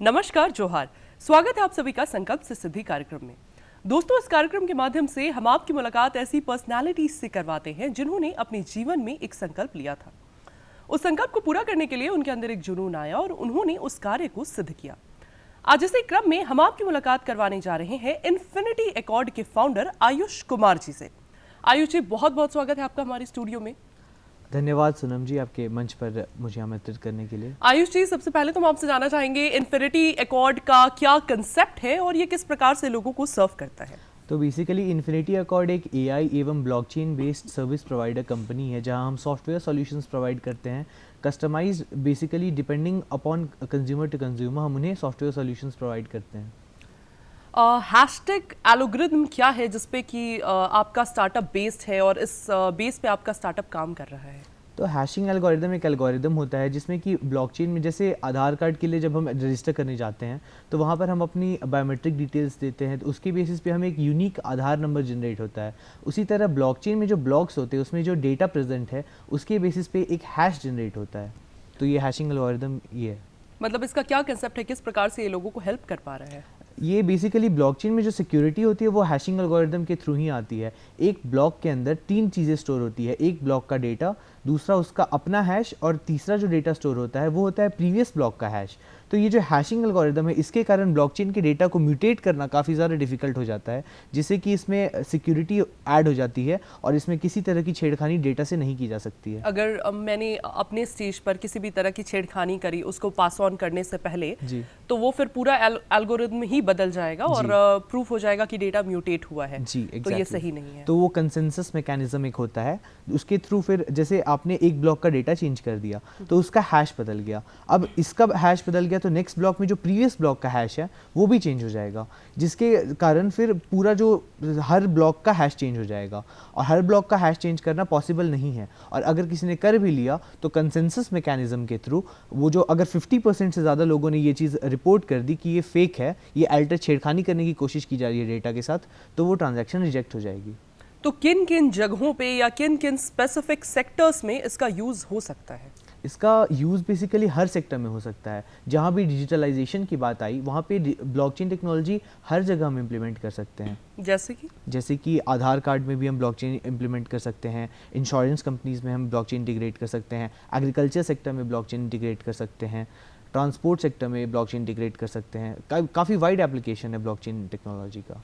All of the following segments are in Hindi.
नमस्कार, जोहार। स्वागत है आप सभी का संकल्प से सिद्धि कार्यक्रम में। दोस्तों, इस कार्यक्रम के माध्यम से हम आपकी मुलाकात ऐसी पर्सनालिटीज से करवाते हैं जिन्होंने अपने जीवन में एक संकल्प लिया था। उस संकल्प को पूरा करने के लिए उनके अंदर एक जुनून आया और उन्होंने उस कार्य को सिद्ध किया। आज इसी क्रम में हम आपकी मुलाकात करवाने जा रहे हैं इन्फिनिटी एकॉर्ड के फाउंडर आयुष कुमार जी से। आयुष जी, बहुत बहुत स्वागत है आपका हमारे स्टूडियो में। धन्यवाद सोनम जी, आपके मंच पर मुझे आमंत्रित करने के लिए। आयुष जी, सबसे पहले तो हम आपसे जानना चाहेंगे इन्फिनिटी एकॉर्ड का क्या कंसेप्ट है और ये किस प्रकार से लोगों को सर्व करता है। तो बेसिकली इन्फिनिटी एकॉर्ड एक एआई एवं blockchain based service provider company है जहां हम सॉफ्टवेयर सॉल्यूशंस प्रोवाइड करते हैं, customized, basically depending upon consumer to consumer हम उन्हें सॉफ्टवेयर सॉल्यूशंस प्रोवाइड करते हैं। हैशटैग एल्गोरिथम क्या है जिसपे कि आपका स्टार्टअप बेस्ड है और इस बेस पे आपका स्टार्टअप काम कर रहा है? तो हैशिंग एल्गोरिदम एक एल्गोरिदम होता है जिसमें कि ब्लॉकचेन में जैसे आधार कार्ड के लिए जब हम रजिस्टर करने जाते हैं तो वहाँ पर हम अपनी बायोमेट्रिक डिटेल्स देते हैं, तो उसके बेसिस पे हमें एक यूनिक आधार नंबर जनरेट होता है। उसी तरह ब्लॉकचेन में जो ब्लॉक्स होते हैं उसमें जो डेटा प्रेजेंट है उसके बेसिस पे एक हैश जनरेट होता है। तो ये हैशिंग एल्गोरिदम ये है। मतलब इसका क्या कंसेप्ट है, किस प्रकार से ये लोगों को हेल्प कर पा रहा है? ये बेसिकली ब्लॉकचेन में जो सिक्योरिटी होती है वो हैशिंग एल्गोरिदम के थ्रू ही आती है। एक ब्लॉक के अंदर 3 चीज़ें स्टोर होती है, एक ब्लॉक का डेटा, दूसरा उसका अपना हैश और तीसरा जो डेटा स्टोर होता है वो होता है प्रीवियस ब्लॉक का हैश। तो ये जो हैशिंग एल्गोरिदम है इसके कारण ब्लॉकचेन के डेटा को म्यूटेट करना काफ़ी ज़्यादा डिफिकल्ट हो जाता है, जिससे कि इसमें सिक्योरिटी ऐड हो जाती है और इसमें किसी तरह की छेड़खानी डेटा से नहीं की जा सकती है। अगर मैंने अपने स्टेज पर किसी भी तरह की छेड़खानी करी उसको पास ऑन करने से पहले जी, तो वो फिर पूरा एल्गोरिथम ही बदल जाएगा और प्रूफ हो जाएगा कि डेटा म्यूटेट हुआ है। जी, तो ये सही नहीं है। तो वो कंसेंसस मैकेनिज्म एक होता है, उसके थ्रू फिर जैसे आपने एक ब्लॉक का डेटा चेंज कर दिया तो उसका हैश बदल गया, अब इसका हैश बदल गया तो नेक्स्ट ब्लॉक में जो प्रीवियस ब्लॉक का हैश है वो भी चेंज हो जाएगा, जिसके कारण फिर पूरा जो हर ब्लॉक का हैश चेंज हो जाएगा और हर ब्लॉक का हैश चेंज करना पॉसिबल नहीं है। और अगर किसी ने कर भी लिया तो कंसेंसस मैकेनिज्म के थ्रू वो जो अगर 50% से ज़्यादा लोगों ने ये चीज़ रिपोर्ट कर दी कि ये फेक है, ये अल्टर छेड़खानी करने की कोशिश की जा रही है डेटा के साथ, तो वो ट्रांजैक्शन रिजेक्ट हो जाएगी। तो किन किन जगहों पे या किन किन स्पेसिफिक सेक्टर्स में इसका यूज हो सकता है? इसका यूज़ बेसिकली हर सेक्टर में हो सकता है। जहाँ भी डिजिटलाइजेशन की बात आई वहाँ पे ब्लॉकचेन टेक्नोलॉजी हर जगह हम इम्प्लीमेंट कर सकते हैं। जैसे कि आधार कार्ड में भी हम ब्लॉकचेन इम्प्लीमेंट कर सकते हैं, इंश्योरेंस कंपनीज में हम ब्लॉकचेन इंटीग्रेट कर सकते हैं, एग्रीकल्चर सेक्टर में ब्लॉकचेन इंटीग्रेट कर सकते हैं, ट्रांसपोर्ट सेक्टर में ब्लॉकचेन इंटीग्रेट कर सकते हैं। काफ़ी वाइड एप्लीकेशन है ब्लॉकचेन टेक्नोलॉजी का।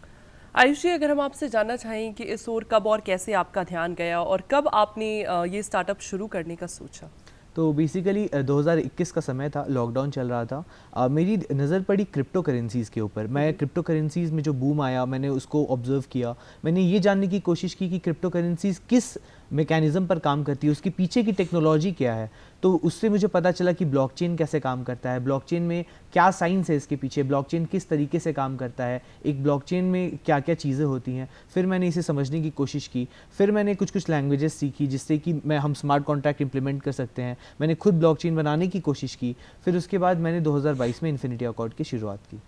आयुष जी, अगर हम आपसे जानना चाहें कि इस ओर कब और कैसे आपका ध्यान गया और कब आपने ये स्टार्टअप शुरू करने का सोचा? तो बेसिकली 2021 का समय था, लॉकडाउन चल रहा था। मेरी नज़र पड़ी क्रिप्टो करेंसीज़ के ऊपर। मैं क्रिप्टो करेंसीज़ में जो बूम आया मैंने उसको ऑब्जर्व किया। मैंने ये जानने की कोशिश की कि क्रिप्टो करेंसीज़ किस मैकेनिज़्म पर काम करती है, उसके पीछे की टेक्नोलॉजी क्या है। तो उससे मुझे पता चला कि ब्लॉकचेन कैसे काम करता है, ब्लॉकचेन में क्या साइंस है इसके पीछे, ब्लॉकचेन किस तरीके से काम करता है, एक ब्लॉकचेन में क्या क्या चीज़ें होती हैं। फिर मैंने इसे समझने की कोशिश की, फिर मैंने कुछ लैंग्वेजेस सीखी जिससे कि हम स्मार्ट कॉन्ट्रैक्ट इंप्लीमेंट कर सकते हैं। मैंने खुद ब्लॉकचेन बनाने की कोशिश की। फिर उसके बाद मैंने 2022 में इन्फिनिटी एकॉर्ड की शुरुआत की।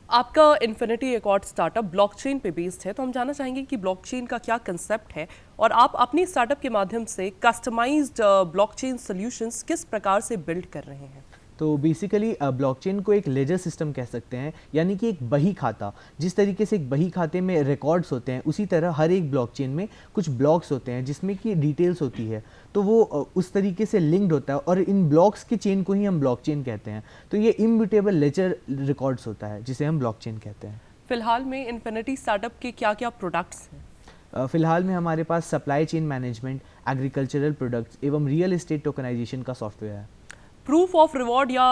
आपका इन्फिनिटी एकॉर्ड स्टार्टअप ब्लॉकचेन पे बेस्ड है, तो हम जानना चाहेंगे कि ब्लॉकचेन का क्या कंसेप्ट है और आप अपनी स्टार्टअप के माध्यम से कस्टमाइज्ड ब्लॉकचेन सॉल्यूशंस किस प्रकार से बिल्ड कर रहे हैं? तो बेसिकली ब्लॉकचेन को एक लेजर सिस्टम कह सकते हैं, यानी कि एक बही खाता। जिस तरीके से एक बही खाते में रिकॉर्ड्स होते हैं उसी तरह हर एक ब्लॉकचेन में कुछ ब्लॉक्स होते हैं जिसमें कि डिटेल्स होती है, तो वो उस तरीके से लिंक्ड होता है और इन ब्लॉक्स की चेन को ही हम ब्लॉकचेन कहते हैं। तो ये इम्यूटेबल लेजर रिकॉर्ड्स होता है जिसे हम ब्लॉकचेन कहते हैं। फिलहाल में इन्फिनिटी स्टार्टअप के क्या क्या प्रोडक्ट्स हैं? फिलहाल में हमारे पास supply chain management, agricultural products एवं रियल एस्टेट टोकनाइजेशन का सॉफ्टवेयर है। प्रूफ ऑफ रिवॉर्ड या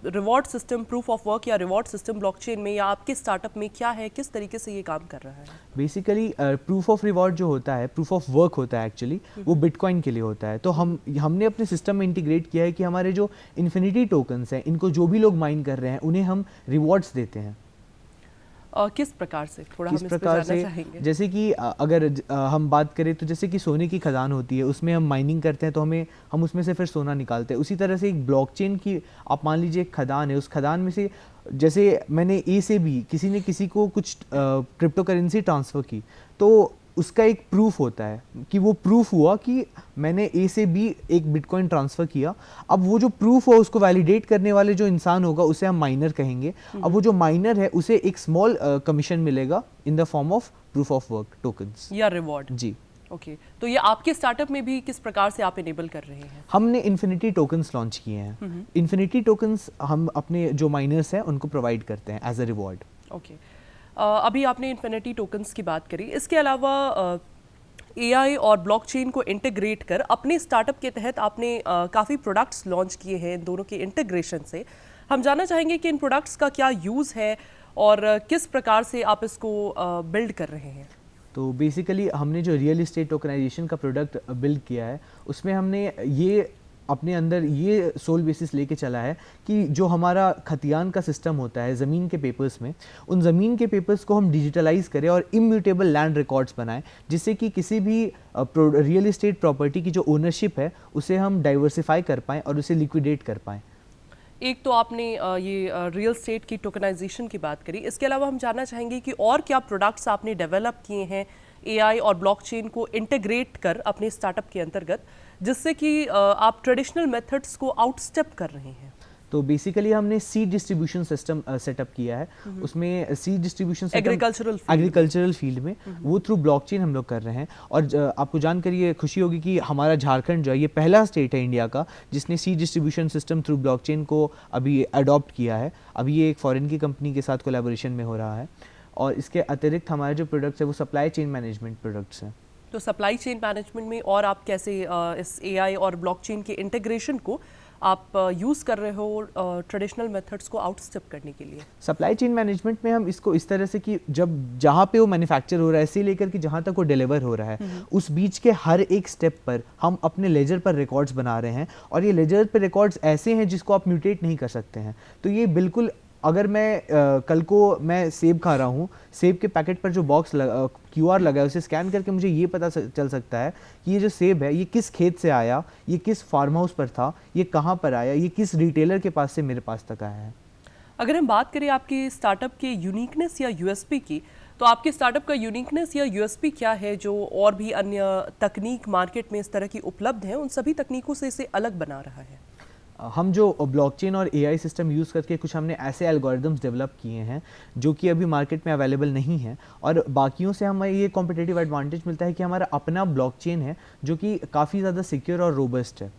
reward system, proof of work या रिवॉर्ड सिस्टम ब्लॉकचेन में या आपके स्टार्टअप में क्या है, किस तरीके से ये काम कर रहा है? बेसिकली प्रूफ ऑफ रिवॉर्ड जो होता है, प्रूफ ऑफ वर्क होता है एक्चुअली, वो बिटकॉइन के लिए होता है। तो हमने अपने सिस्टम में इंटीग्रेट किया है कि हमारे जो इन्फिनिटी टोकन्स हैं इनको जो भी लोग माइन कर रहे हैं उन्हें हम रिवॉर्ड्स देते हैं। किस प्रकार से, थोड़ा किस हम इस पे प्रकार जानना से, चाहेंगे। जैसे कि अगर हम बात करें तो जैसे कि सोने की खदान होती है, उसमें हम माइनिंग करते हैं तो हम उसमें से फिर सोना निकालते हैं। उसी तरह से एक ब्लॉकचेन की आप मान लीजिए एक खदान है, उस खदान में से जैसे मैंने ए से बी किसी ने किसी को कुछ क्रिप्टो करेंसी ट्रांसफ़र की, तो उसका एक प्रूफ होता है कि वो प्रूफ हुआ कि मैंने ए से बी एक बिटकॉइन ट्रांसफ़र किया। अब वो जो प्रूफ हो उसको वैलिडेट करने वाले जो इंसान होगा उसे हम माइनर कहेंगे। अब वो जो माइनर है उसे एक स्मॉल कमीशन मिलेगा in the form of proof of work tokens या रिवॉर्ड। जी। ओके, तो ये आपके स्टार्टअप में भी किस प्रकार से आप इनेबल कर रहे हैं? हमने इन्फिनिटी टोकन्स लॉन्च किए हैं। इन्फिनिटी टोकन्स हम अपने जो माइनर्स हैं उनको प्रोवाइड करते हैं एज अ रिवॉर्ड। ओके, अभी आपने इन्फिनिटी टोकन्स की बात करी, इसके अलावा एआई और ब्लॉकचेन को इंटीग्रेट कर अपने स्टार्टअप के तहत आपने काफ़ी प्रोडक्ट्स लॉन्च किए हैं इन दोनों के इंटीग्रेशन से। हम जानना चाहेंगे कि इन प्रोडक्ट्स का क्या यूज़ है और किस प्रकार से आप इसको बिल्ड कर रहे हैं? तो बेसिकली हमने जो रियल इस्टेट टोकनाइजेशन का प्रोडक्ट बिल्ड किया है उसमें हमने ये अपने अंदर ये सोल बेसिस लेके चला है कि जो हमारा खतियान का सिस्टम होता है ज़मीन के पेपर्स में, उन ज़मीन के पेपर्स को हम डिजिटलाइज करें और इम्यूटेबल लैंड रिकॉर्ड्स बनाएं, जिससे कि किसी भी रियल इस्टेट प्रॉपर्टी की जो ओनरशिप है उसे हम डाइवर्सिफाई कर पाएँ और उसे लिक्विडेट कर पाएँ। एक तो आपने ये रियल स्टेट की टोकनाइजेशन की बात करी, इसके अलावा हम जानना चाहेंगे कि और क्या प्रोडक्ट्स आपने डेवलप किए हैं एआई और ब्लॉकचेन को इंटीग्रेट कर अपने स्टार्टअप के अंतर्गत, जिससे कि आप ट्रेडिशनल मेथड्स को आउटस्टेप कर रहे हैं? तो बेसिकली हमने सीड डिस्ट्रीब्यूशन सिस्टम सेटअप किया है। उसमें सीड डिस्ट्रीब्यूशन एग्रीकल्चरल फील्ड में वो थ्रू ब्लॉकचेन हम लोग कर रहे हैं। और आपको जानकर ये खुशी होगी कि हमारा झारखंड जो है ये पहला स्टेट है इंडिया का जिसने seed distribution system through blockchain को अभी अडॉप्ट किया है। अभी ये एक फॉरेन की कंपनी के साथ कोलैबोरेशन में हो रहा है। और इसके अतिरिक्त हमारे जो प्रोडक्ट्स है वो सप्लाई चेन मैनेजमेंट प्रोडक्ट्स हैं। तो सप्लाई चेन मैनेजमेंट में और आप कैसे इस एआई और ब्लॉकचेन के इंटीग्रेशन को आप यूज़ कर रहे हो ट्रेडिशनल मेथड्स को आउटस्टेप करने के लिए? सप्लाई चेन मैनेजमेंट में हम इसको इस तरह से कि जब जहाँ पे वो मैन्युफैक्चर हो रहा है से लेकर कि जहाँ तक वो डिलीवर हो रहा है उस बीच के हर एक स्टेप पर हम अपने लेजर पर रिकॉर्ड्स बना रहे हैं। और ये लेजर पर रिकॉर्ड्स ऐसे हैं जिसको आप म्यूटेट नहीं कर सकते हैं। तो ये बिल्कुल, अगर मैं कल को मैं सेब खा रहा हूँ, सेब के पैकेट पर जो बॉक्स क्यूआर लगा है उसे स्कैन करके मुझे ये पता चल सकता है कि ये जो सेब है ये किस खेत से आया, ये किस फार्म हाउस पर था, ये कहाँ पर आया, ये किस रिटेलर के पास से मेरे पास तक आया है। अगर हम बात करें आपके स्टार्टअप के यूनिकनेस या यूएसपी की, तो आपके स्टार्टअप का यूनिकनेस या यूएसपी क्या है जो और भी अन्य तकनीक मार्केट में इस तरह की उपलब्ध हैं उन सभी तकनीकों से इसे अलग बना रहा है? हम जो ब्लॉकचेन और एआई सिस्टम यूज़ करके कुछ हमने ऐसे एल्गोरिदम्स डेवलप किए हैं जो कि अभी मार्केट में अवेलेबल नहीं हैं। और बाकियों से हमें ये कॉम्पिटिटिव एडवांटेज मिलता है कि हमारा अपना ब्लॉकचेन है जो कि काफ़ी ज़्यादा सिक्योर और रोबस्ट है।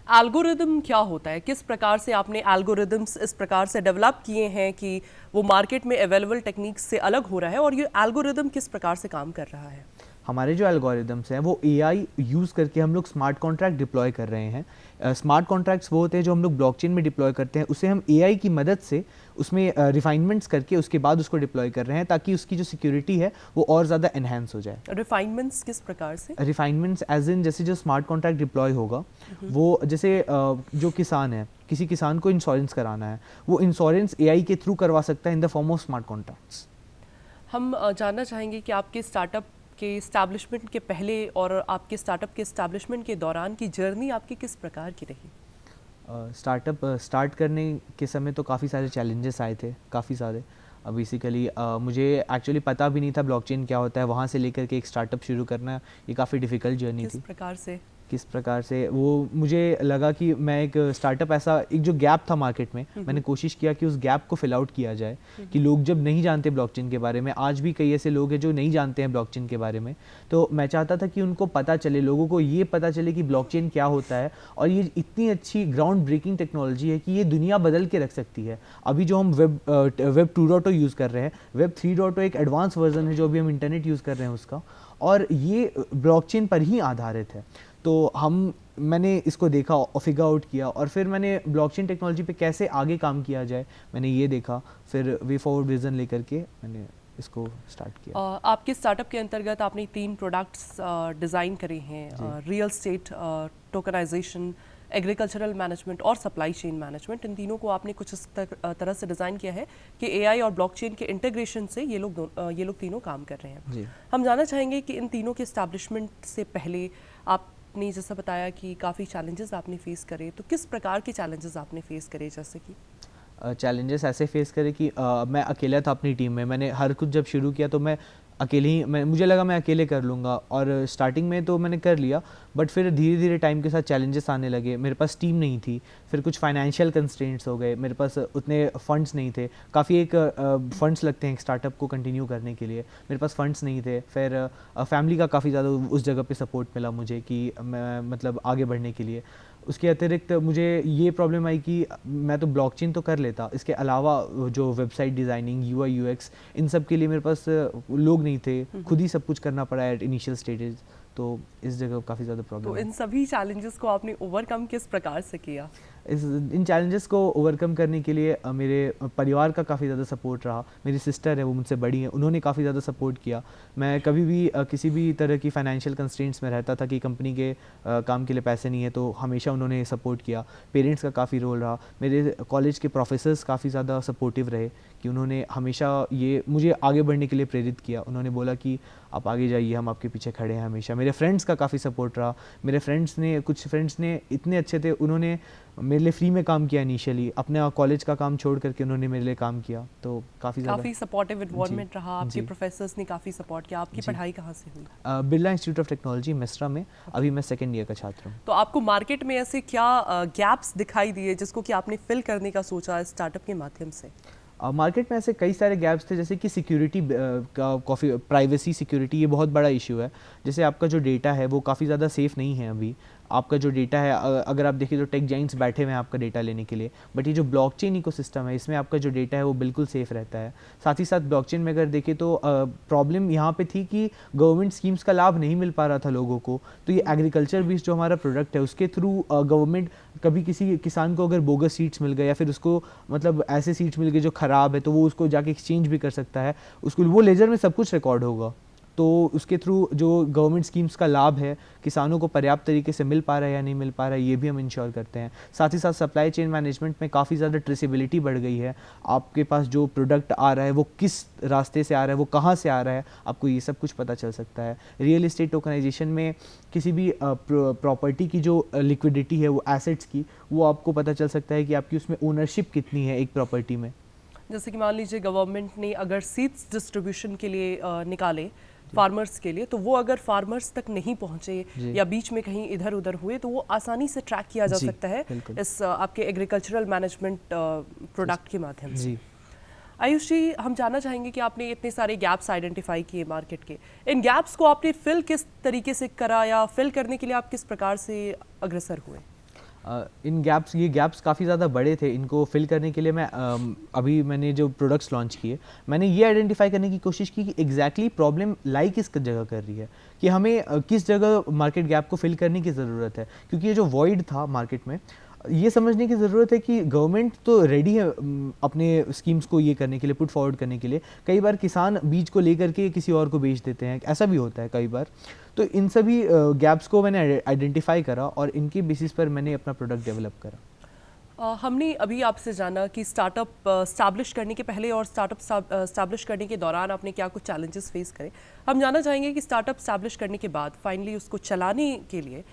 एल्गोरिदम क्या होता है? किस प्रकार से आपने एल्गोरिदम्स इस प्रकार से डेवलप किए हैं कि वो मार्केट में अवेलेबल टेक्निक्स से अलग हो रहा है, और ये एल्गोरिदम किस प्रकार से काम कर रहा है? हमारे जो एल्गोरिदम्स हैं वो एआई यूज़ करके हम लोग स्मार्ट कॉन्ट्रैक्ट डिप्लॉय कर रहे हैं। स्मार्ट कॉन्ट्रैक्ट्स वो होते हैं जो हम लोग ब्लॉकचेन में डिप्लॉय करते हैं, उसे हम एआई की मदद से उसमें रिफाइनमेंट्स करके उसके बाद उसको डिप्लॉय कर रहे हैं ताकि उसकी जो सिक्योरिटी है वो और ज़्यादा एनहेंस हो जाए। रिफाइनमेंट्स किस प्रकार से? रिफाइनमेंट्स एज इन जैसे जो स्मार्ट कॉन्ट्रैक्ट डिप्लॉय होगा वो जैसे जो किसान है, किसी किसान को इंश्योरेंस कराना है, वो इंश्योरेंस एआई के थ्रू करवा सकता है in the form of smart contracts. हम जानना चाहेंगे कि आपके स्टार्टअप के इस्टेब्लिशमेंट के पहले और आपके स्टार्टअप के इस्टेब्लिशमेंट के दौरान की जर्नी आपकी किस प्रकार की रही? स्टार्टअप स्टार्ट करने के समय तो काफ़ी सारे चैलेंजेस आए थे, काफ़ी सारे। बेसिकली मुझे एक्चुअली पता भी नहीं था ब्लॉकचेन क्या होता है, वहाँ से लेकर के एक स्टार्टअप शुरू करना ये काफ़ी डिफ़िकल्ट जर्नी थी। किस प्रकार से वो मुझे लगा कि मैं एक स्टार्टअप ऐसा एक जो गैप था मार्केट में, मैंने कोशिश किया कि उस गैप को फिल आउट किया जाए कि लोग जब नहीं जानते ब्लॉकचेन के बारे में, आज भी कई ऐसे लोग हैं जो नहीं जानते हैं ब्लॉकचेन के बारे में, तो मैं चाहता था कि उनको पता चले, लोगों को ये पता चले कि ब्लॉकचेन क्या होता है और ये इतनी अच्छी ग्राउंड ब्रेकिंग टेक्नोलॉजी है कि ये दुनिया बदल के रख सकती है। अभी जो हम वेब 2.0 यूज़ कर रहे हैं, वेब 3.0 एक एडवांस वर्जन है जो अभी हम इंटरनेट यूज़ कर रहे हैं उसका, और ये ब्लॉकचेन पर ही आधारित है। तो मैंने इसको देखा और फिगर आउट किया और फिर मैंने ब्लॉकचेन टेक्नोलॉजी पे कैसे आगे काम किया जाए मैंने ये देखा, फिर वे फॉरवर्ड विजन लेकर के मैंने इसको स्टार्ट किया। आपके स्टार्टअप के अंतर्गत आपने 3 प्रोडक्ट्स डिज़ाइन करे हैं, real estate tokenization, agricultural management और सप्लाई चेन मैनेजमेंट। इन तीनों को आपने कुछ इस तरह से डिज़ाइन किया है कि एआई और ब्लॉकचेन के इंटीग्रेशन से ये लोग तीनों काम कर रहे हैं। हम जानना चाहेंगे कि इन तीनों के इस्टेब्लिशमेंट से पहले आपने जैसा बताया कि काफ़ी चैलेंजेस आपने फेस करे, तो किस प्रकार के चैलेंजेस आपने फेस करे? जैसे कि चैलेंजेस ऐसे फेस करे कि मैं अकेला था अपनी टीम में। मैंने हर कुछ जब शुरू किया तो मैं अकेले ही मुझे लगा मैं अकेले कर लूँगा, और स्टार्टिंग में तो मैंने कर लिया, बट फिर धीरे धीरे टाइम के साथ चैलेंजेस आने लगे। मेरे पास टीम नहीं थी, फिर कुछ फाइनेंशियल कंस्ट्रेंट्स हो गए, मेरे पास उतने फंड्स नहीं थे। काफ़ी एक फंड्स लगते हैं एक स्टार्टअप को कंटिन्यू करने के लिए, मेरे पास फंड्स नहीं थे। फिर फैमिली का काफ़ी ज़्यादा उस जगह पे सपोर्ट मिला मुझे कि मैं मतलब आगे बढ़ने के लिए। उसके अतिरिक्त मुझे ये प्रॉब्लम आई कि मैं तो ब्लॉकचेन तो कर लेता, इसके अलावा जो वेबसाइट डिज़ाइनिंग, यूआई यूएक्स, इन सब के लिए मेरे पास लोग नहीं थे, खुद ही सब कुछ करना पड़ा एट इनिशियल स्टेजेस, तो इस जगह काफ़ी ज़्यादा प्रॉब्लम। तो इन सभी चैलेंजेस को आपने ओवरकम किस प्रकार से किया? इन चैलेंजेस को ओवरकम करने के लिए मेरे परिवार का काफ़ी ज़्यादा सपोर्ट रहा। मेरी सिस्टर है, वो मुझसे बड़ी है, उन्होंने काफ़ी ज़्यादा सपोर्ट किया। मैं कभी भी किसी भी तरह की फाइनेंशियल कंस्ट्रेंट्स में रहता था कि कंपनी के काम के लिए पैसे नहीं है, तो हमेशा उन्होंने सपोर्ट किया। पेरेंट्स का काफ़ी रोल रहा। मेरे कॉलेज के प्रोफेसर्स काफ़ी ज़्यादा सपोर्टिव रहे कि उन्होंने हमेशा ये मुझे आगे बढ़ने के लिए प्रेरित किया। उन्होंने बोला कि आप आगे जाइए, हम आपके पीछे खड़े हैं हमेशा। मेरे फ्रेंड्स का काफ़ी सपोर्ट रहा। मेरे कुछ फ्रेंड्स ने इतने अच्छे थे, उन्होंने मेरे लिए फ्री में काम किया इनिशियली, अपने कॉलेज का काम छोड़ करके उन्होंने मेरे लिए काम किया, तो काफ़ी सपोर्टिव एनवायरनमेंट रहा। आपके प्रोफेसर्स ने काफ़ी सपोर्ट किया। आपकी पढ़ाई कहाँ से हुई? बिरला इंस्टीट्यूट ऑफ टेक्नोलॉजी मिस्रा में। अभी मैं सेकेंड ईयर का छात्र हूँ। तो आपको मार्केट में ऐसे क्या गैप्स दिखाई दिए जिसको कि आपने फिल करने का सोचा स्टार्टअप के माध्यम से? मार्केट में ऐसे कई सारे गैप्स थे, जैसे कि सिक्योरिटी का, प्राइवेसी सिक्योरिटी, ये बहुत बड़ा इशू है। जैसे आपका जो डेटा है वो काफ़ी ज़्यादा सेफ़ नहीं है अभी। आपका जो डेटा है, अगर आप देखिए तो टेक जाइंट्स बैठे हुए हैं आपका डेटा लेने के लिए, बट ये जो ब्लॉकचेन इकोसिस्टम है, इसमें आपका जो डेटा है वो बिल्कुल सेफ़ रहता है। साथ ही साथ ब्लॉकचेन में अगर देखें तो प्रॉब्लम यहाँ पे थी कि गवर्नमेंट स्कीम्स का लाभ नहीं मिल पा रहा था लोगों को। तो ये एग्रीकल्चर बेस्ड जो हमारा प्रोडक्ट है, उसके थ्रू गवर्नमेंट कभी किसी किसान को अगर बोगस सीड्स मिल गए या फिर उसको मतलब ऐसे सीड्स मिल गए जो ख़राब है, तो वो उसको जाके एक्सचेंज भी कर सकता है, उसको वो लेजर में सब कुछ रिकॉर्ड होगा। तो उसके थ्रू जो गवर्नमेंट स्कीम्स का लाभ है किसानों को पर्याप्त तरीके से मिल पा रहा है या नहीं मिल पा रहा है, ये भी हम इंश्योर करते हैं। साथ ही साथ सप्लाई चेन मैनेजमेंट में काफ़ी ज़्यादा ट्रेसेबिलिटी बढ़ गई है। आपके पास जो प्रोडक्ट आ रहा है वो किस रास्ते से आ रहा है, वो कहाँ से आ रहा है, आपको ये सब कुछ पता चल सकता है। रियल एस्टेट टोकनाइजेशन में किसी भी प्रॉपर्टी की जो लिक्विडिटी है, वो एसेट्स की, वो आपको पता चल सकता है कि आपकी उसमें ओनरशिप कितनी है एक प्रॉपर्टी में। जैसे कि मान लीजिए गवर्नमेंट ने अगर सीड्स डिस्ट्रीब्यूशन के लिए निकाले फार्मर्स के लिए, तो वो अगर फार्मर्स तक नहीं पहुंचे या बीच में कहीं इधर उधर हुए, तो वो आसानी से ट्रैक किया जा सकता है इस आपके एग्रीकल्चरल मैनेजमेंट प्रोडक्ट के माध्यम से। आयुष जी, हम जानना चाहेंगे कि आपने इतने सारे गैप्स आइडेंटिफाई किए मार्केट के, इन गैप्स को आपने फिल किस तरीके से करा या फिल करने के लिए आप किस प्रकार से अग्रसर हुए? ये गैप्स काफ़ी ज़्यादा बड़े थे। इनको फिल करने के लिए अभी मैंने जो प्रोडक्ट्स लॉन्च किए, मैंने ये आइडेंटिफाई करने की कोशिश की कि एग्जैक्टली प्रॉब्लम लाई किस जगह कर रही है, कि हमें किस जगह मार्केट गैप को फिल करने की ज़रूरत है। क्योंकि ये जो वॉइड था मार्केट में, ये समझने की ज़रूरत है कि गवर्नमेंट तो रेडी है अपने स्कीम्स को ये करने के लिए, पुट फॉरवर्ड करने के लिए। कई बार किसान बीज को लेकर के किसी और को बेच देते हैं, ऐसा भी होता है कई बार। तो इन सभी गैप्स को मैंने आइडेंटिफाई करा और इनके बेसिस पर मैंने अपना प्रोडक्ट डेवलप करा। हमने अभी आपसे जाना कि स्टार्टअप स्टैब्लिश करने के पहले और स्टार्टअप स्टैब्लिश करने के दौरान आपने क्या कुछ चैलेंजेस फेस करे। हम जानना चाहेंगे कि स्टार्टअप स्टैब्लिश करने के बाद फाइनली उसको चलाने के लिए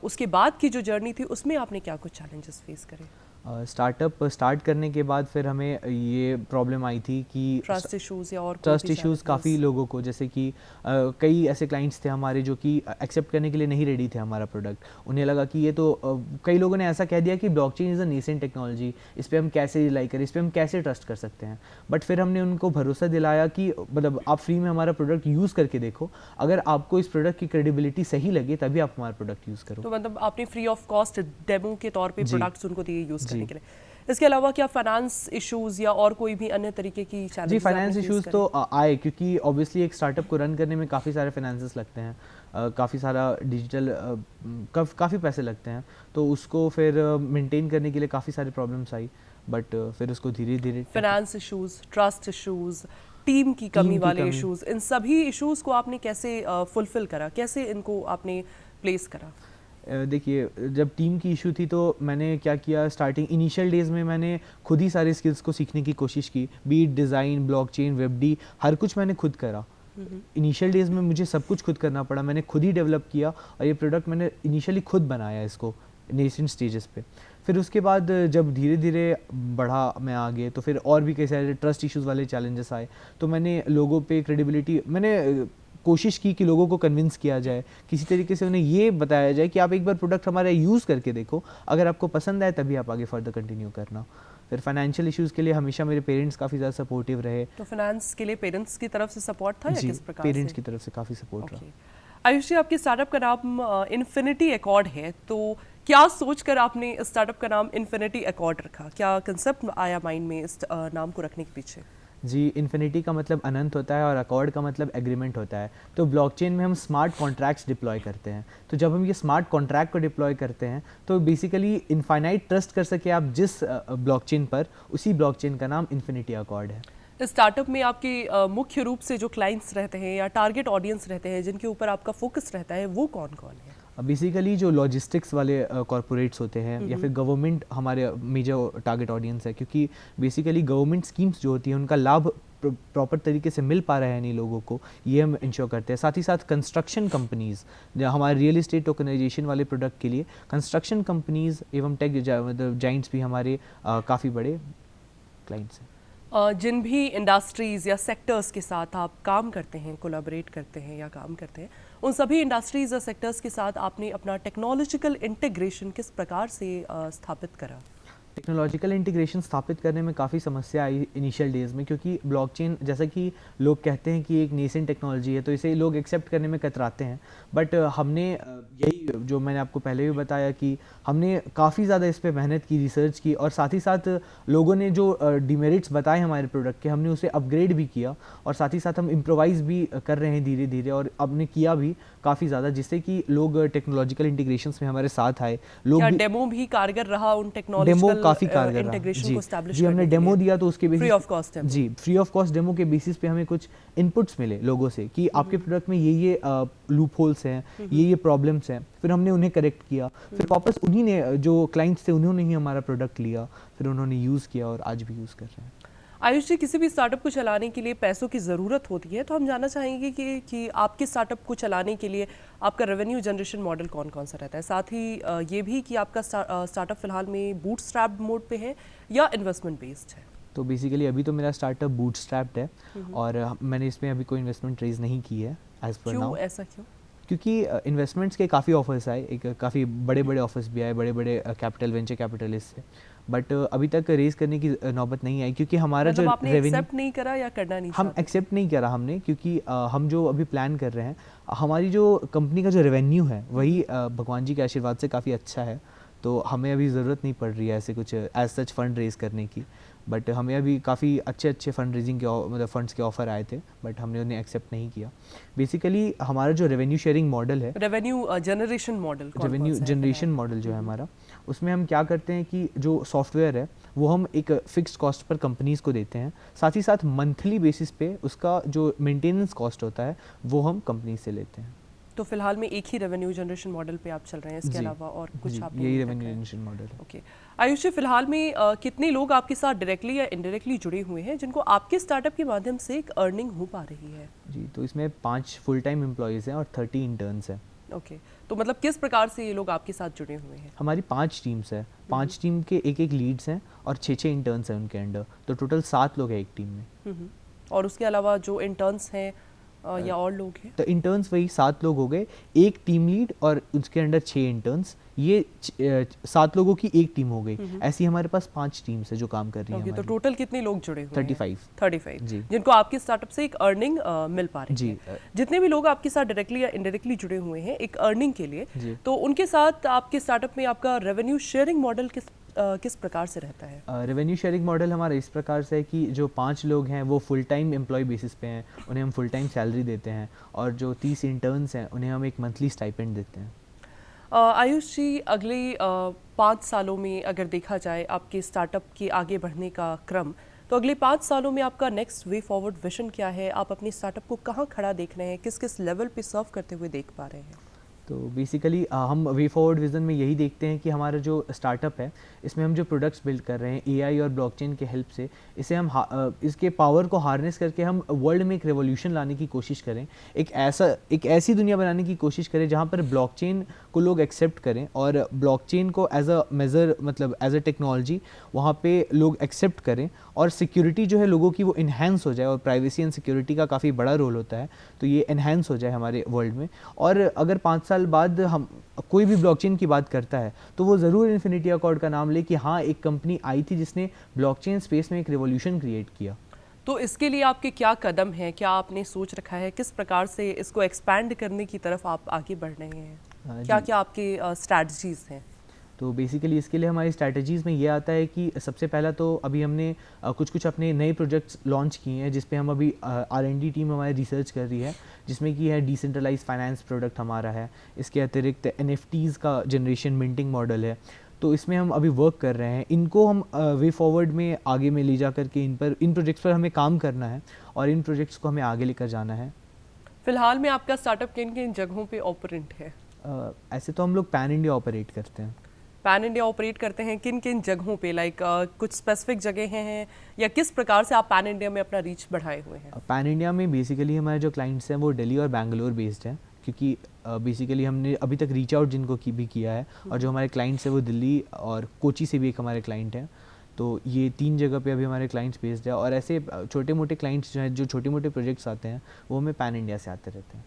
उसके बाद की जो जर्नी थी, उसमें आपने क्या कुछ चैलेंजेस फेस करे? स्टार्टअप स्टार्ट करने के बाद फिर हमें ये प्रॉब्लम आई थी कि ट्रस्ट इश्यूज या और ट्रस्ट इश्यूज़ काफ़ी लोगों को, जैसे कि कई ऐसे क्लाइंट्स थे हमारे जो कि एक्सेप्ट करने के लिए नहीं रेडी थे हमारा प्रोडक्ट। उन्हें लगा कि ये तो कई लोगों ने ऐसा कह दिया कि blockchain is a nascent technology, इस पर हम कैसे रिलाई करें, इस पर हम कैसे ट्रस्ट कर सकते हैं। बट फिर हमने उनको भरोसा दिलाया कि मतलब आप फ्री में हमारा प्रोडक्ट यूज़ करके देखो, अगर आपको इस प्रोडक्ट की क्रेडिबिलिटी सही लगे तभी आप हमारा प्रोडक्ट यूज़ करो। तो मतलब आपने फ्री ऑफ कॉस्ट डेमो के तौर पे प्रोडक्ट्स उनको दिए यूज़ करने के लिए। इसके अलावा क्या फाइनेंस इश्यूज या और कोई भी अन्य तरीके की चैलेंजेस? जी, फाइनेंस इश्यूज तो आए, क्योंकि ऑब्वियसली एक स्टार्टअप को रन करने में काफ़ी सारे फाइनेंसेस लगते हैं, काफ़ी सारा डिजिटल काफ़ी पैसे लगते हैं, तो उसको फिर मेंटेन करने के लिए काफ़ी सारी प्रॉब्लम्स आई। बट फिर उसको धीरे धीरे finance issues, trust issues, team की कमी वाले इश्यूज, इन सभी इश्यूज को आपने कैसे फुलफिल करा, कैसे इनको आपने प्लेस करा? देखिए, जब टीम की इशू थी तो मैंने क्या किया, स्टार्टिंग इनिशियल डेज़ में मैंने खुद ही सारे स्किल्स को सीखने की कोशिश की। बीट डिज़ाइन, ब्लॉकचेन, वेबडी, हर कुछ मैंने खुद करा। इनिशियल डेज़ में मुझे सब कुछ खुद करना पड़ा, मैंने खुद ही डेवलप किया और ये प्रोडक्ट मैंने इनिशियली खुद बनाया इसको नेसेंट स्टेजेस पे। फिर उसके बाद जब धीरे धीरे बढ़ा मैं आगे, तो फिर और भी कई सारे ट्रस्ट इश्यूज वाले चैलेंजेस आए। तो मैंने लोगों पे क्रेडिबिलिटी, मैंने कोशिश की कि लोगों को कन्विंस किया जाए, किसी तरीके से उन्हें ये बताया जाए कि आप एक बार प्रोडक्ट हमारा यूज़ करके देखो, अगर आपको पसंद आए तभी आप आगे फर्दर कंटिन्यू करना। फिर फाइनेंशियल इश्यूज़ के लिए हमेशा मेरे पेरेंट्स काफ़ी ज़्यादा सपोर्टिव रहे। तो फाइनेंस के लिए पेरेंट्स की तरफ से सपोर्ट था या जी, किस प्रकार पेरेंट्स से? की तरफ से काफ़ी सपोर्ट रहा। आयुष जी, आपके स्टार्टअप का नाम इन्फिनिटी एकॉर्ड है, तो क्या सोचकर आपने इस स्टार्टअप का नाम इन्फिनिटी एकॉर्ड रखा? क्या कंसेप्ट आया माइंड में इस नाम को रखने के पीछे? जी, इन्फिनिटी का मतलब अनंत होता है और अकॉर्ड का मतलब एग्रीमेंट होता है। तो ब्लॉकचेन में हम स्मार्ट कॉन्ट्रैक्ट्स डिप्लॉय करते हैं। तो जब हम ये स्मार्ट कॉन्ट्रैक्ट को डिप्लॉय करते हैं तो बेसिकली इनफाइनाइट ट्रस्ट कर सके आप जिस ब्लॉकचेन पर, उसी ब्लॉकचेन का नाम इन्फिनिटी अकॉर्ड है। इस स्टार्टअप में आपके मुख्य रूप से जो क्लाइंट्स रहते हैं या टारगेट ऑडियंस रहते हैं जिनके ऊपर आपका फोकस रहता है, वो कौन कौन है? बेसिकली जो लॉजिस्टिक्स वाले कॉरपोरेट्स होते हैं या फिर गवर्नमेंट हमारे मेजर टारगेट ऑडियंस है, क्योंकि बेसिकली गवर्नमेंट स्कीम्स जो होती हैं उनका लाभ प्रॉपर तरीके से मिल पा रहा है नहीं लोगों को, ये हम इंश्योर करते हैं। साथ ही साथ कंस्ट्रक्शन कंपनीज़, हमारे रियल एस्टेट टोकनाइजेशन वाले प्रोडक्ट के लिए कंस्ट्रक्शन कंपनीज़ एवं टेक मतलब जाइंट्स भी हमारे काफ़ी बड़े क्लाइंट्स हैं। जिन भी इंडस्ट्रीज़ या सेक्टर्स के साथ आप काम करते हैं, कोलैबोरेट करते हैं या काम करते हैं, उन सभी इंडस्ट्रीज़ या सेक्टर्स के साथ आपने अपना टेक्नोलॉजिकल इंटीग्रेशन किस प्रकार से स्थापित करा? टेक्नोलॉजिकल इंटीग्रेशन स्थापित करने में काफ़ी समस्या आई इनिशियल डेज़ में, क्योंकि ब्लॉकचेन जैसा कि लोग कहते हैं कि एक नेसेंट टेक्नोलॉजी है, तो इसे लोग एक्सेप्ट करने में कतराते हैं। बट हमने यही जो मैंने आपको पहले भी बताया कि हमने काफ़ी ज़्यादा इस पे मेहनत की, रिसर्च की, और साथ ही साथ लोगों ने जो डिमेरिट्स बताए हमारे प्रोडक्ट के, हमने उसे अपग्रेड भी किया, और साथ ही साथ हम इम्प्रोवाइज़ भी कर रहे हैं धीरे धीरे, और हमने किया भी काफ़ी ज़्यादा, जिससे कि लोग टेक्नोलॉजिकल इंटीग्रेशंस में हमारे साथ आए। लोग क्या डेमो भी कारगर रहा उन डेमो टेक्नोलॉजिकल काफ़ी कारगर रहा। इंटीग्रेशन को एस्टैब्लिश जी, हमने करने के डेमो लिए? दिया तो उसके basis free of cost demo? जी, फ्री ऑफ कॉस्ट डेमो के बेसिस पे हमें कुछ इनपुट्स मिले लोगों से कि आपके प्रोडक्ट में ये लूप होल्स हैं, ये प्रॉब्लम्स हैं। फिर हमने उन्हें करेक्ट किया, फिर वापस उन्हीं ने, जो क्लाइंट्स थे, उन्होंने ही हमारा प्रोडक्ट लिया, फिर उन्होंने यूज़ किया और आज भी यूज़ कर रहे हैं। आयुष जी, किसी भी स्टार्टअप को चलाने के लिए पैसों की ज़रूरत होती है, तो हम जानना चाहेंगे कि आपके स्टार्टअप को चलाने के लिए आपका रेवेन्यू जनरेशन मॉडल कौन कौन सा रहता है? साथ ही ये भी कि आपका स्टार्टअप फिलहाल में बूटस्ट्रैप्ड मोड पे है या इन्वेस्टमेंट बेस्ड है? तो बेसिकली अभी तो मेरा स्टार्टअप बूटस्ट्रैप्ड है, और मैंने इसमें अभी कोई इन्वेस्टमेंट रेज नहीं की है एज पर नाउ। क्यों, ऐसा क्यों? क्योंकि इन्वेस्टमेंट्स के काफ़ी ऑफर्स आए, एक काफ़ी बड़े बड़े ऑफर्स भी आए, बड़े बड़े कैपिटल वेंचर कैपिटलिस्ट से, बट अभी तक रेज करने की नौबत नहीं आई, क्योंकि हमारा मतलब जो आपने एक्सेप्ट नहीं करा या करना नहीं हम चाहते? एक्सेप्ट नहीं करा हमने, क्योंकि हम जो अभी प्लान कर रहे हैं, हमारी जो कंपनी का जो रेवेन्यू है वही भगवान जी के आशीर्वाद से काफ़ी अच्छा है, तो हमें अभी ज़रूरत नहीं पड़ रही है ऐसे कुछ एज सच फंड रेज करने की। बट हमें अभी काफ़ी अच्छे अच्छे फंड रेजिंग के मतलब फंड्स के ऑफर आए थे, बट हमने उन्हें एक्सेप्ट नहीं किया। बेसिकली हमारा जो रेवेन्यू शेयरिंग मॉडल है, revenue generation model, revenue generation model जो है हमारा, उसमें हम क्या करते हैं कि जो सॉफ्टवेयर है वो हम एक फिक्स्ड कॉस्ट पर कंपनीज़ को देते हैं, साथ ही साथ मंथली बेसिस पे उसका जो मेंटेनेंस कॉस्ट होता है वो हम कंपनी से लेते हैं। तो फिलहाल में एक ही रेवेन्यू जनरेशन मॉडल पे आप चल रहे हैं, इसके जी, अलावा और कुछ जी, आपने यही नहीं रेवेन्यू रखा है? जनरेशन मॉडल है। ओके। आयुष जी, फिलहाल में कितने लोग आपके साथ डायरेक्टली या इनडायरेक्टली जुड़े हुए हैं जिनको आपके स्टार्टअप के माध्यम से एक अर्निंग हो पा रही है? जी, तो इसमें 5 फुल टाइम एम्प्लॉयज़ हैं और 30 इंटर्न्स हैं। ओके, तो मतलब किस प्रकार से ये लोग आपके साथ जुड़े हुए हैं? हमारी 5 टीम्स हैं, 5 टीम के एक एक लीड्स हैं और 6 इंटर्न्स हैं उनके अंडर, तो टोटल 7 लोग हैं एक टीम में। हम्म। और उसके अलावा जो इंटर्न्स हैं या और लोग हैं? तो इंटर्न्स वही 7 लोग हो गए, एक टीम लीड और उसके अंडर 6 इंटर्न्स, ये 7 लोगों की एक टीम हो गई। ऐसी हमारे पास 5 टीम्स है जो काम कर रही हैं ओके, तो हमारी। टोटल कितने लोग जुड़े हुए हैं? 35 जी। जिनको आपके स्टार्टअप से एक अर्निंग मिल पा रही जी, है। जितने भी लोग आपके साथ डायरेक्टली या इनडायरेक्टली जुड़े हुए हैं एक अर्निंग के लिए, जी। तो उनके साथ आपके स्टार्टअप में आपका रेवेन्यू शेयरिंग मॉडल किस प्रकार से रहता है? रेवेन्यू शेयरिंग मॉडल हमारा इस प्रकार से है कि जो 5 लोग हैं वो फुल टाइम एम्प्लॉय बेसिस पे हैं, उन्हें हम फुल टाइम सैलरी देते हैं, और जो 30 इंटर्न्स हैं उन्हें हम एक मंथली स्टाइपेंड देते हैं। आयुष जी, अगले 5 सालों में अगर देखा जाए आपके स्टार्टअप के आगे बढ़ने का क्रम, तो अगले 5 सालों में आपका नेक्स्ट वे फॉरवर्ड विजन क्या है? आप अपनी स्टार्टअप को कहाँ खड़ा देख रहे हैं, किस किस लेवल पे सर्व करते हुए देख पा रहे हैं? तो बेसिकली हम वे फॉरवर्ड विज़न में यही देखते हैं कि हमारा जो स्टार्टअप है इसमें हम जो प्रोडक्ट्स बिल्ड कर रहे हैं एआई और ब्लॉकचेन के हेल्प से, इसे हम इसके पावर को हार्नेस करके हम वर्ल्ड में एक रेवोल्यूशन लाने की कोशिश करें, एक ऐसी दुनिया बनाने की कोशिश करें जहाँ पर ब्लॉकचेन को लोग एक्सेप्ट करें और ब्लॉकचेन को एज अ मेजर मतलब एज अ टेक्नोलॉजी वहाँ पे लोग एक्सेप्ट करें और सिक्योरिटी जो है लोगों की वो इन्हेंस हो जाए, और प्राइवेसी एंड सिक्योरिटी का काफ़ी बड़ा रोल होता है, तो ये इन्हेंस हो जाए हमारे वर्ल्ड में। और अगर 5 साल बाद हम कोई भी ब्लॉकचेन की बात करता है तो वो ज़रूर इन्फिनिटी अकॉर्ड का नाम ले कि हाँ एक कंपनी आई थी जिसने ब्लॉकचेन स्पेस में एक रेवोल्यूशन क्रिएट किया। तो इसके लिए आपके क्या कदम हैं, क्या आपने सोच रखा है, किस प्रकार से इसको एक्सपैंड करने की तरफ आप आगे बढ़ रहे हैं, क्या क्या आपके स्ट्रैटेजीज हैं? तो बेसिकली इसके लिए हमारी स्ट्रैटेजीज़ में ये आता है कि सबसे पहला तो अभी हमने कुछ अपने नए प्रोजेक्ट्स लॉन्च किए हैं जिस पे हम अभी R&D टीम हमारी रिसर्च कर रही है, जिसमें कि है डिसेंट्रलाइज फाइनेंस प्रोडक्ट हमारा है, इसके अतिरिक्त NFTs का जनरेशन मिंटिंग मॉडल है, तो इसमें हम अभी वर्क कर रहे हैं। इनको हम वे फॉरवर्ड में आगे में ले जा करके इन प्रोजेक्ट्स पर हमें काम करना है और इन प्रोजेक्ट्स को हमें आगे लेकर जाना है। फिलहाल में आपका स्टार्टअप किन किन जगहों पे ऑपरेट है? ऐसे तो हम लोग पैन इंडिया ऑपरेट करते हैं। पैन इंडिया ऑपरेट करते हैं, किन किन जगहों पे, लाइक कुछ स्पेसिफिक जगह हैं या किस प्रकार से आप पैन इंडिया में अपना रीच बढ़ाए हुए हैं? पैन इंडिया में बेसिकली हमारे जो क्लाइंट्स हैं वो दिल्ली और बैंगलोर बेस्ड हैं, क्योंकि बेसिकली हमने अभी तक रीच आउट जिनको की भी किया है और जो हमारे क्लाइंट्स हैं वो दिल्ली और कोची से भी एक हमारे क्लाइंट हैं, तो ये 3 जगह पे अभी हमारे क्लाइंट्स बेस्ड है। और ऐसे छोटे मोटे क्लाइंट्स जो हैं, जो छोटे मोटे प्रोजेक्ट्स आते हैं वो हमें पैन इंडिया से आते रहते हैं।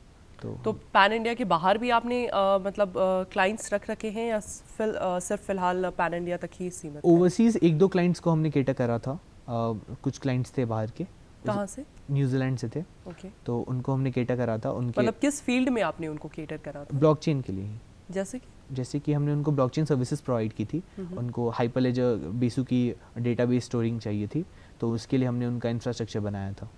तो पैन इंडिया के बाहर भी आपने मतलब क्लाइंट्स रख रखे हैं या सिर्फ फिलहाल पैन इंडिया तक ही सीमित है? ओवरसीज़ 1-2 क्लाइंट्स को हमने केटर करा था, कुछ क्लाइंट्स थे बाहर के। कहाँ से? न्यूजीलैंड से थे। ओके। तो उनको हमने केटर करा था। उनके मतलब किस फील्ड में आपने उनको केटर करा था? ब्लॉकचेन के लिए ही। जैसे कि हमने उनको ब्लॉकचेन सर्विसेज प्रोवाइड की थी, उनको हाइपरलेजर बेसु की डेटाबेस स्टोरिंग चाहिए थी, तो उसके लिए हमने उनका इंफ्रास्ट्रक्चर बनाया था।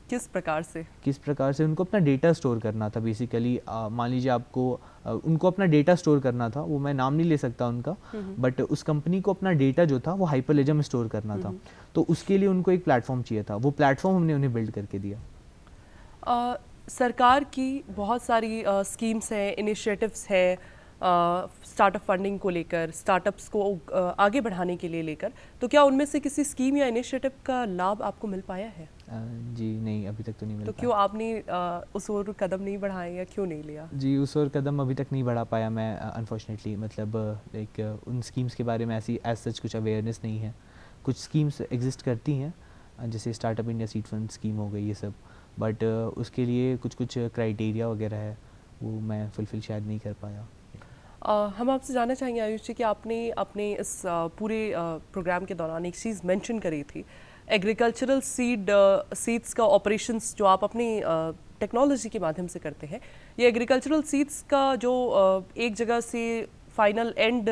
किस प्रकार से? उनको अपना डेटा स्टोर करना था। बेसिकली मान लीजिए आपको उनको अपना डेटा स्टोर करना था, वो मैं नाम नहीं ले सकता उनका, बट उस कंपनी को अपना डेटा जो था वो हाइपरलेजर में स्टोर करना था, तो उसके लिए उनको एक प्लेटफॉर्म चाहिए था, वो प्लेटफॉर्म हमने उन्हें बिल्ड करके दिया। सरकार की बहुत सारी स्कीम्स हैं, इनिशिएटिव्स हैं स्टार्टअप फंडिंग को लेकर, स्टार्टअप्स को आगे बढ़ाने के लिए लेकर, तो क्या उनमें से किसी स्कीम या इनिशिएटिव का लाभ आपको मिल पाया है? जी नहीं, अभी तक तो नहीं मिल तो पाया। क्यों आपने उस ओर कदम नहीं बढ़ाए या क्यों नहीं लिया? जी उस ओर कदम अभी तक नहीं बढ़ा पाया मैं, अनफॉर्चुनेटली। मतलब लाइक उन स्कीम्स के बारे में ऐसी एज सच कुछ अवेयरनेस नहीं है। कुछ स्कीम्स एग्जिस्ट करती हैं, जैसे startup India seed fund scheme हो गई ये सब, बट उसके लिए कुछ क्राइटेरिया वगैरह है, वो मैं फुलफिल शायद नहीं कर पाया। हम आपसे जानना चाहेंगे आयुष जी कि आपने अपने इस पूरे प्रोग्राम के दौरान एक चीज़ मेंशन करी थी, एग्रीकल्चरल सीड्स का ऑपरेशंस जो आप अपनी टेक्नोलॉजी के माध्यम से करते हैं, ये एग्रीकल्चरल सीड्स का जो एक जगह से फाइनल एंड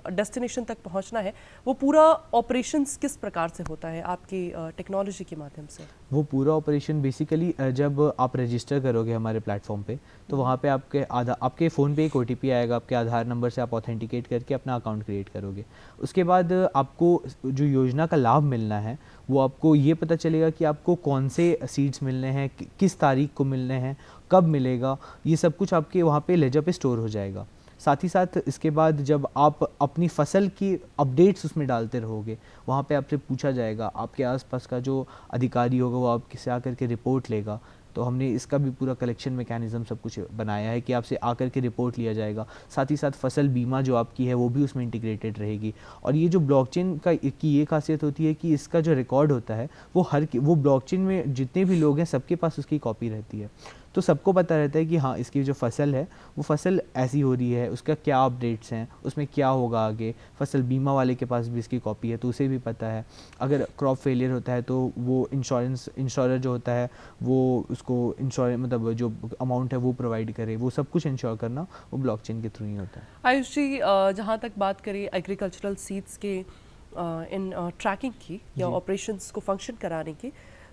डेस्टिनेशन तक पहुंचना है, वो पूरा ऑपरेशंस किस प्रकार से होता है आपकी टेक्नोलॉजी के माध्यम से? वो पूरा ऑपरेशन बेसिकली जब आप रजिस्टर करोगे हमारे प्लेटफॉर्म पे, तो वहाँ पे आपके फ़ोन पे एक OTP आएगा, आपके आधार नंबर से आप ऑथेंटिकेट करके अपना अकाउंट क्रिएट करोगे। उसके बाद आपको जो योजना का लाभ मिलना है वो आपको ये पता चलेगा कि आपको कौन से सीड्स मिलने हैं, किस तारीख को मिलने हैं, कब मिलेगा, ये सब कुछ आपके वहाँ पे लेजर पे स्टोर हो जाएगा। साथ ही साथ इसके बाद जब आप अपनी फसल की अपडेट्स उसमें डालते रहोगे, वहाँ पे आपसे पूछा जाएगा, आपके आसपास का जो अधिकारी होगा वो आपके से आकर के रिपोर्ट लेगा। तो हमने इसका भी पूरा कलेक्शन मैकेनिज्म सब कुछ बनाया है कि आपसे आकर के रिपोर्ट लिया जाएगा। साथ ही साथ फसल बीमा जो आपकी है वो भी उसमें इंटीग्रेटेड रहेगी। और ये जो ब्लॉकचेन की ये खासियत होती है कि इसका जो रिकॉर्ड होता है वो ब्लॉकचेन में जितने भी लोग हैं सबके पास उसकी कॉपी रहती है, तो सबको पता रहता है कि हाँ इसकी जो फसल है वो फसल ऐसी हो रही है, उसका क्या अपडेट्स हैं, उसमें क्या होगा आगे। फसल बीमा वाले के पास भी इसकी कॉपी है तो उसे भी पता है। अगर क्रॉप फेलियर होता है तो वो इंश्योरर जो होता है वो उसको मतलब जो अमाउंट है वो प्रोवाइड करे, वो सब कुछ इंश्योर करना वो ब्लॉकचेन के थ्रू ही होता है। आयुष जी, जहाँ तक बात करें एग्रीकल्चरल सीड्स के इन ट्रैकिंग की या ऑपरेशंस को फंक्शन कराने की,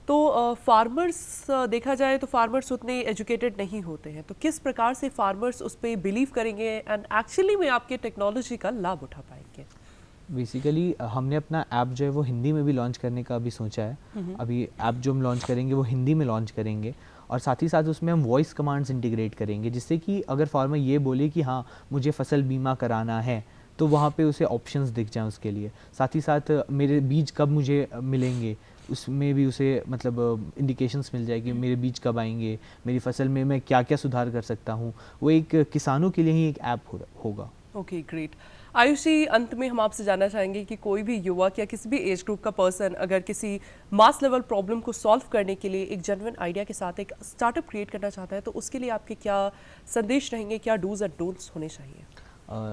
तो फार्मर्स देखा जाए तो फार्मर्स उतने एजुकेटेड नहीं होते हैं, तो किस प्रकार से फार्मर्स उस पर बिलीव करेंगे एंड एक्चुअली में आपके टेक्नोलॉजी का लाभ उठा पाएंगे? बेसिकली हमने अपना ऐप जो है वो हिंदी में भी लॉन्च करने का अभी सोचा है। अभी ऐप जो हम लॉन्च करेंगे वो हिंदी में लॉन्च करेंगे और साथ ही साथ उसमें हम वॉइस कमांड्स इंटीग्रेट करेंगे, जिससे कि अगर फार्मर ये बोले कि हाँ मुझे फसल बीमा कराना है, तो वहाँ पे उसे ऑप्शंस दिख जाएं उसके लिए। साथ ही साथ मेरे बीज कब मुझे मिलेंगे, उसमें भी उसे मतलब इंडिकेशंस मिल जाए कि मेरे बीज कब आएंगे, मेरी फसल में मैं क्या क्या सुधार कर सकता हूँ। वो एक किसानों के लिए ही एक ऐप होगा। Okay, great. आयुष जी, अंत में हम आपसे जानना चाहेंगे कि कोई भी युवक या किसी भी एज ग्रुप का पर्सन अगर किसी मास लेवल प्रॉब्लम को सॉल्व करने के लिए एक जेन्युइन आइडिया के साथ एक स्टार्टअप क्रिएट करना चाहता है, तो उसके लिए आपके क्या संदेश रहेंगे, क्या डूज एंड डोंट्स होने चाहिए?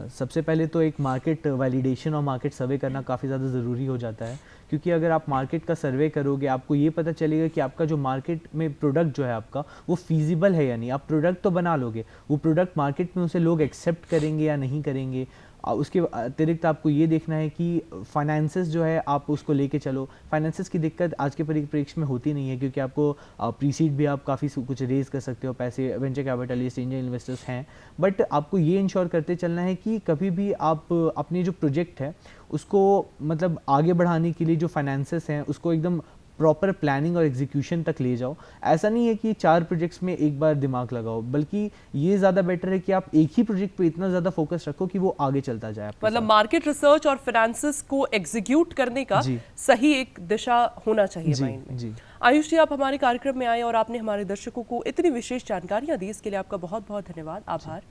सबसे पहले तो एक मार्केट वैलिडेशन और मार्केट सर्वे करना काफ़ी ज़्यादा ज़रूरी हो जाता है, क्योंकि अगर आप मार्केट का सर्वे करोगे आपको ये पता चलेगा कि आपका जो मार्केट में प्रोडक्ट जो है आपका वो फीजिबल है या नहीं। आप प्रोडक्ट तो बना लोगे, वो प्रोडक्ट मार्केट में उसे लोग एक्सेप्ट करेंगे या नहीं करेंगे। उसके अतिरिक्त आपको ये देखना है कि फाइनेंसेस जो है आप उसको लेके चलो। फाइनेंसेस की दिक्कत आज के परिप्रेक्ष्य में होती नहीं है, क्योंकि आपको प्री सीड भी आप काफ़ी कुछ रेज कर सकते हो, पैसे वेंचर कैपिटलिस्ट एंजल इन्वेस्टर्स हैं। बट आपको ये इंश्योर करते चलना है कि कभी भी आप अपने जो प्रोजेक्ट है उसको मतलब आगे बढ़ाने के लिए जो फाइनेंसेस हैं उसको एकदम प्रॉपर प्लानिंग और एग्जीक्यूशन तक ले जाओ। ऐसा नहीं है कि 4 प्रोजेक्ट्स में एक बार दिमाग लगाओ, बल्कि ये ज़्यादा बेटर है कि आप एक ही प्रोजेक्ट पे इतना ज़्यादा फोकस रखो कि वो आगे चलता जाए। मतलब मार्केट रिसर्च और फाइनेंसेस को एग्जीक्यूट करने का सही एक दिशा होना चाहिए माइंड में। जी। आयुष जी, आप हमारे कार्यक्रम में आए और आपने हमारे दर्शकों को इतनी विशेष जानकारियां दी, इसके लिए आपका बहुत बहुत धन्यवाद, आभार।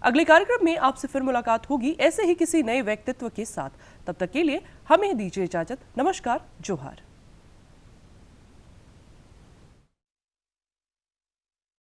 अगले कार्यक्रम में आपसे फिर मुलाकात होगी ऐसे ही किसी नए व्यक्तित्व के साथ। तब तक के लिए हमें दीजिए इजाजत। नमस्कार, जोहार।